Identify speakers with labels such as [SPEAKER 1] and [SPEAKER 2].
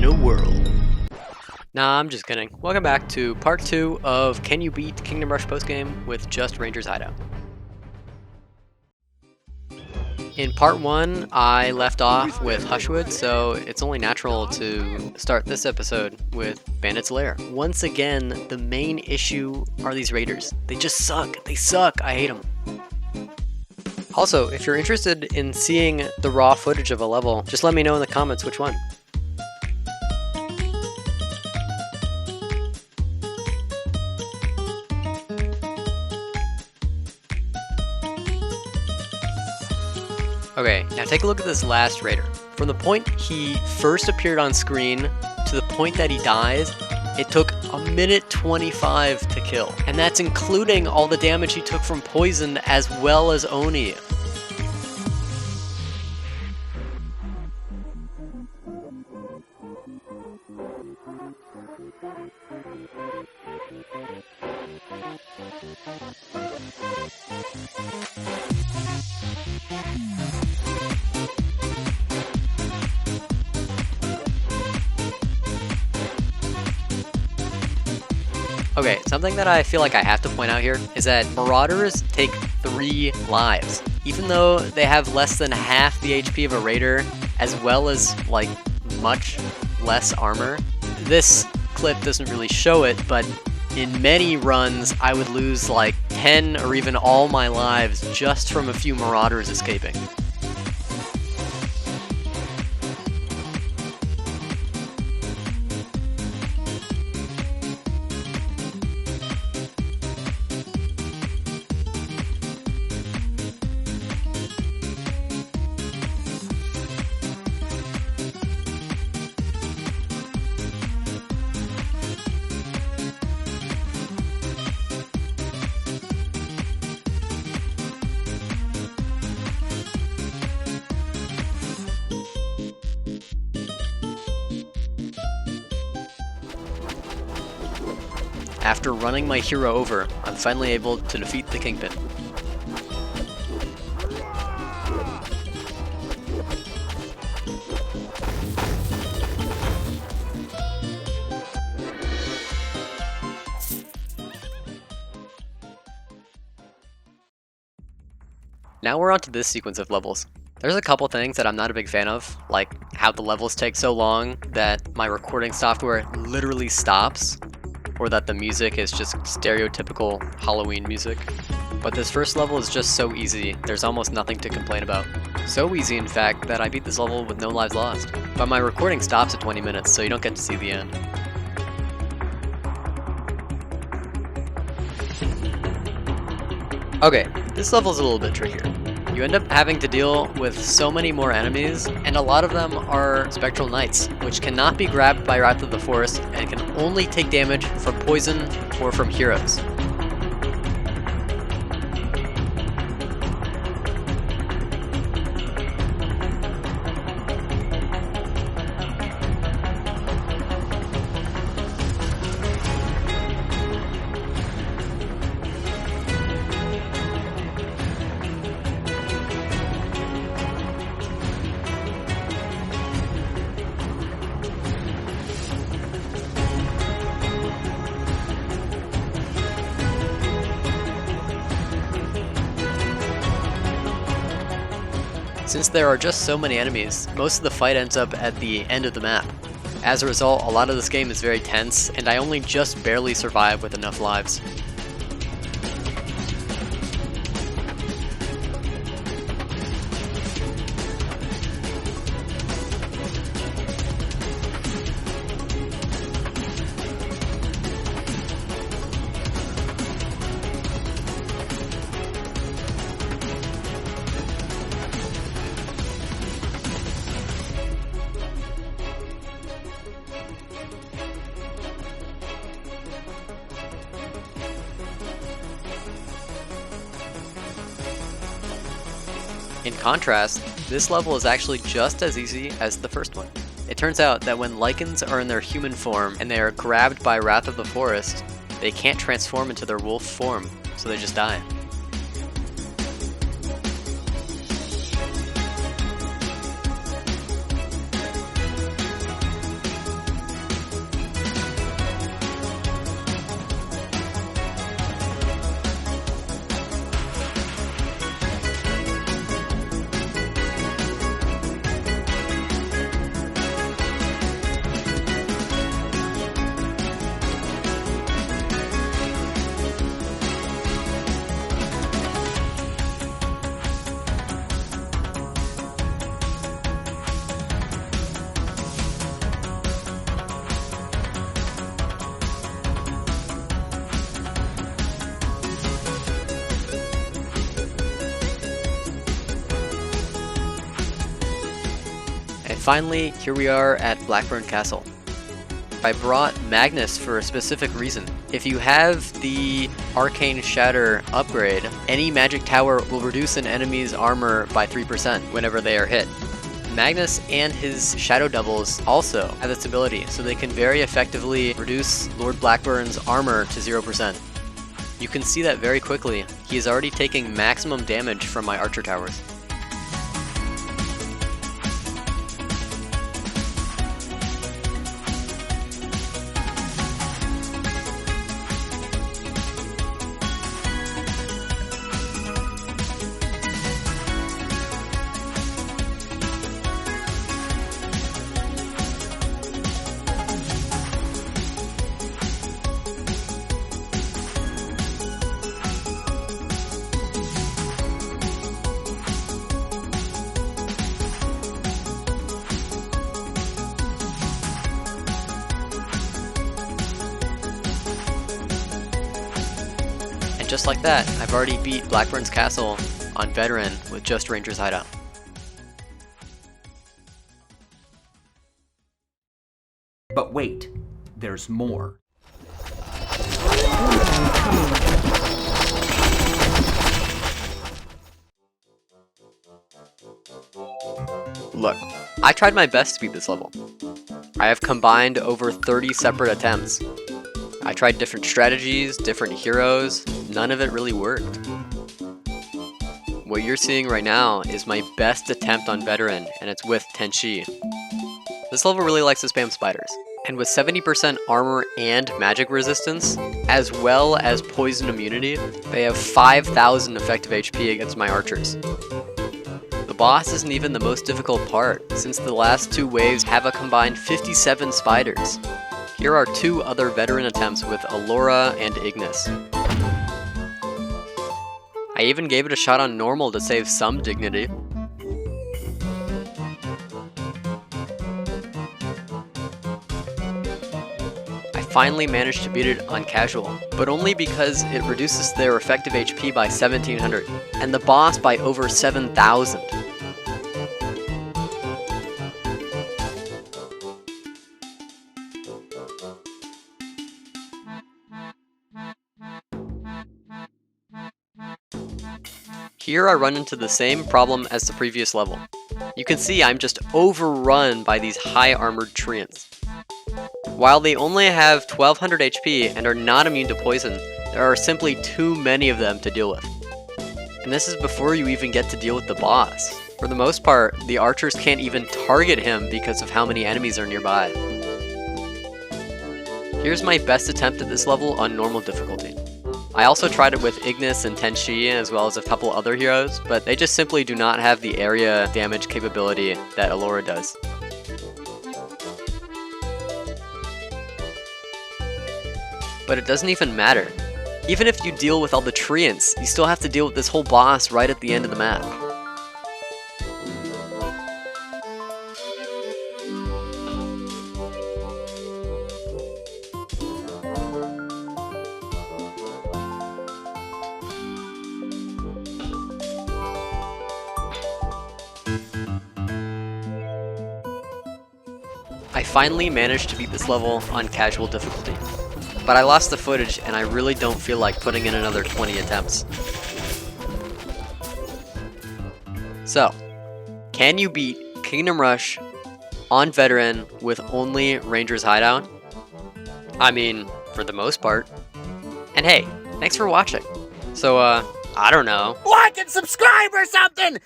[SPEAKER 1] in a world. Nah, I'm just kidding. Welcome back to part 2 of Can You Beat Kingdom Rush postgame with just Rangers Hideout. In part 1, I left off with Hushwood, so it's only natural to start this episode with Bandit's Lair. Once again, the main issue are these raiders. They just suck. They suck. I hate them. Also, if you're interested in seeing the raw footage of a level, just let me know in the comments which one. Okay, now take a look at this last raider. From the point he first appeared on screen to the point that he dies, it took 1:25 to kill. And that's including all the damage he took from poison as well as Oni. Okay, something that I feel like I have to point out here is that Marauders take 3 lives. Even though they have less than half the HP of a Raider, as well as, like, much less armor. This clip doesn't really show it, but in many runs, I would lose like 10 or even all my lives just from a few Marauders escaping. After running my hero over, I'm finally able to defeat the Kingpin. Now we're on to this sequence of levels. There's a couple things that I'm not a big fan of, like how the levels take so long that my recording software literally stops, or that the music is just stereotypical Halloween music. But this first level is just so easy, there's almost nothing to complain about. So easy, in fact, that I beat this level with no lives lost. But my recording stops at 20 minutes, so you don't get to see the end. Okay, this level's a little bit trickier. You end up having to deal with so many more enemies, and a lot of them are Spectral Knights, which cannot be grabbed by Wrath of the Forest and can only take damage from poison or from heroes. Since there are just so many enemies, most of the fight ends up at the end of the map. As a result, a lot of this game is very tense, and I only just barely survive with enough lives. In contrast, this level is actually just as easy as the first one. It turns out that when Lycans are in their human form and they are grabbed by Wrath of the Forest, they can't transform into their wolf form, so they just die. finally, here we are at Blackburn Castle. I brought Magnus for a specific reason. If you have the Arcane Shatter upgrade, any magic tower will reduce an enemy's armor by 3% whenever they are hit. Magnus and his Shadow Doubles also have this ability, so they can very effectively reduce Lord Blackburn's armor to 0%. You can see that very quickly. He is already taking maximum damage from my archer towers. Just like that, I've already beat Blackburn's Castle on Veteran with just Rangers Hideout.
[SPEAKER 2] But wait, there's more.
[SPEAKER 1] Look, I tried my best to beat this level. I have combined over 30 separate attempts. I tried different strategies, different heroes, none of it really worked. What you're seeing right now is my best attempt on Veteran, and it's with Tenshi. This level really likes to spam spiders. And with 70% armor and magic resistance, as well as poison immunity, they have 5,000 effective HP against my archers. The boss isn't even the most difficult part, since the last two waves have a combined 57 spiders. Here are two other Veteran attempts with Allura and Ignis. I even gave it a shot on normal to save some dignity. I finally managed to beat it on casual, but only because it reduces their effective HP by 1700, and the boss by over 7,000. Here I run into the same problem as the previous level. You can see I'm just overrun by these high armored treants. While they only have 1200 HP and are not immune to poison, there are simply too many of them to deal with. And this is before you even get to deal with the boss. For the most part, the archers can't even target him because of how many enemies are nearby. Here's my best attempt at this level on normal difficulty. I also tried it with Ignis and Tenshi as well as a couple other heroes, but they just simply do not have the area damage capability that Allura does. But it doesn't even matter. Even if you deal with all the treants, you still have to deal with this whole boss right at the end of the map. I finally managed to beat this level on casual difficulty, but I lost the footage and I really don't feel like putting in another 20 attempts. So, can you beat Kingdom Rush on Veteran with only Rangers Hideout? I mean, for the most part. And hey, thanks for watching. So, I don't know.
[SPEAKER 3] Like and subscribe or something!